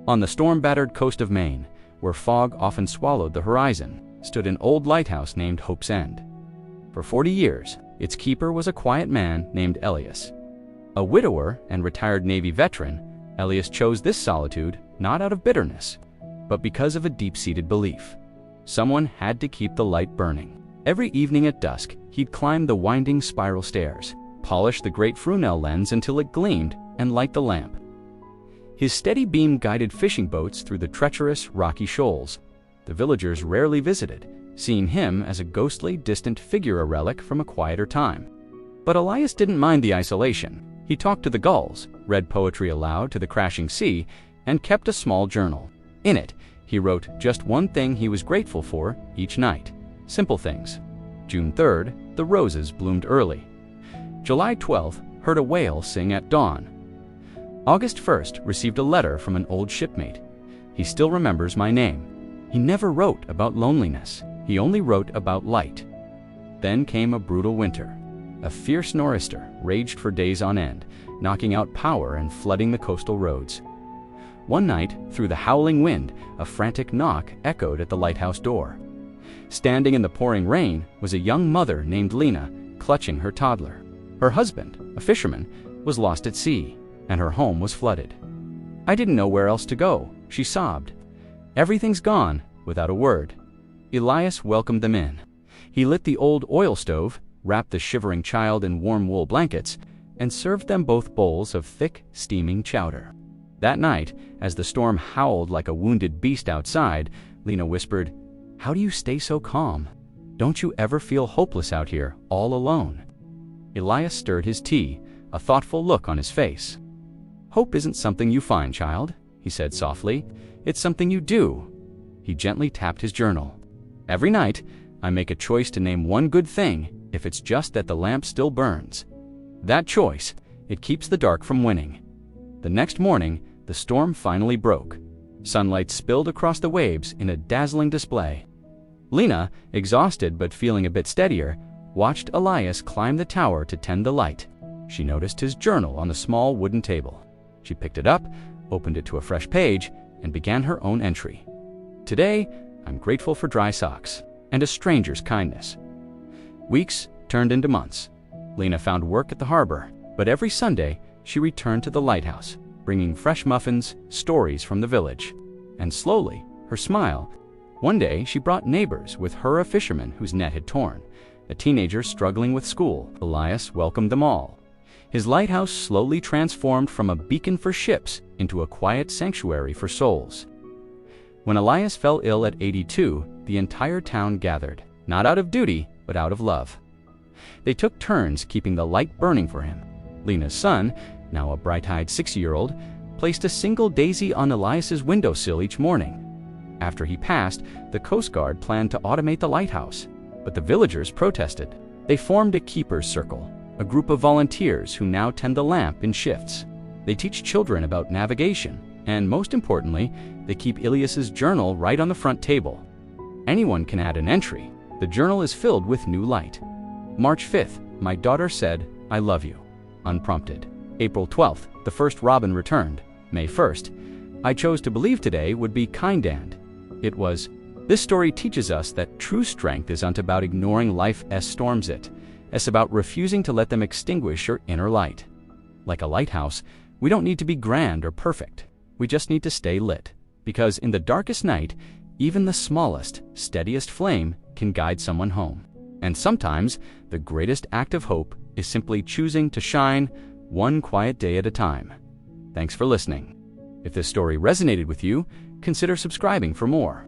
On the storm-battered coast of Maine, where fog often swallowed the horizon, stood an old lighthouse named Hope's End. For 40 years, its keeper was a quiet man named Elias. A widower and retired Navy veteran, Elias chose this solitude not out of bitterness, but because of a deep-seated belief. Someone had to keep the light burning. Every evening at dusk, he'd climb the winding spiral stairs, polish the great Fresnel lens until it gleamed, and light the lamp. His steady beam guided fishing boats through the treacherous, rocky shoals. The villagers rarely visited, seeing him as a ghostly, distant figure, a relic from a quieter time. But Elias didn't mind the isolation. He talked to the gulls, read poetry aloud to the crashing sea, and kept a small journal. In it, he wrote just one thing he was grateful for each night. Simple things. June 3rd, the roses bloomed early. July 12th, heard a whale sing at dawn. August 1st, received a letter from an old shipmate. He still remembers my name. He never wrote about loneliness. He only wrote about light. Then came a brutal winter. A fierce nor'easter raged for days on end, knocking out power and flooding the coastal roads. One night, through the howling wind, a frantic knock echoed at the lighthouse door. Standing in the pouring rain was a young mother named Lena, clutching her toddler. Her husband, a fisherman, was lost at sea, and her home was flooded. "I didn't know where else to go," she sobbed. "Everything's gone," without a word. Elias welcomed them in. He lit the old oil stove, wrapped the shivering child in warm wool blankets, and served them both bowls of thick, steaming chowder. That night, as the storm howled like a wounded beast outside, Lena whispered, "How do you stay so calm? Don't you ever feel hopeless out here, all alone?" Elias stirred his tea, a thoughtful look on his face. "Hope isn't something you find, child," he said softly. "It's something you do." He gently tapped his journal. "Every night, I make a choice to name one good thing, if it's just that the lamp still burns. That choice, it keeps the dark from winning." The next morning, the storm finally broke. Sunlight spilled across the waves in a dazzling display. Lena, exhausted but feeling a bit steadier, watched Elias climb the tower to tend the light. She noticed his journal on the small wooden table. She picked it up, opened it to a fresh page, and began her own entry. "Today, I'm grateful for dry socks and a stranger's kindness." Weeks turned into months. Lena found work at the harbor, but every Sunday, she returned to the lighthouse, bringing fresh muffins, stories from the village. And slowly, her smile. One day, she brought neighbors with her, a fisherman whose net had torn, a teenager struggling with school. Elias welcomed them all. His lighthouse slowly transformed from a beacon for ships into a quiet sanctuary for souls. When Elias fell ill at 82, the entire town gathered, not out of duty, but out of love. They took turns keeping the light burning for him. Lena's son, now a bright-eyed 6-year-old, placed a single daisy on Elias's windowsill each morning. After he passed, the Coast Guard planned to automate the lighthouse, but the villagers protested. They formed a keeper's circle, a group of volunteers who now tend the lamp in shifts. They teach children about navigation, and most importantly, they keep Elias's journal right on the front table. Anyone can add an entry. The journal is filled with new light. March 5th, my daughter said, "I love you," unprompted. April 12th, the first robin returned. May 1st, I chose to believe today would be kind, and it was. This story teaches us that true strength isn't about ignoring life's storms. It's about refusing to let them extinguish your inner light. Like a lighthouse, we don't need to be grand or perfect. We just need to stay lit. Because in the darkest night, even the smallest, steadiest flame can guide someone home. And sometimes, the greatest act of hope is simply choosing to shine one quiet day at a time. Thanks for listening. If this story resonated with you, consider subscribing for more.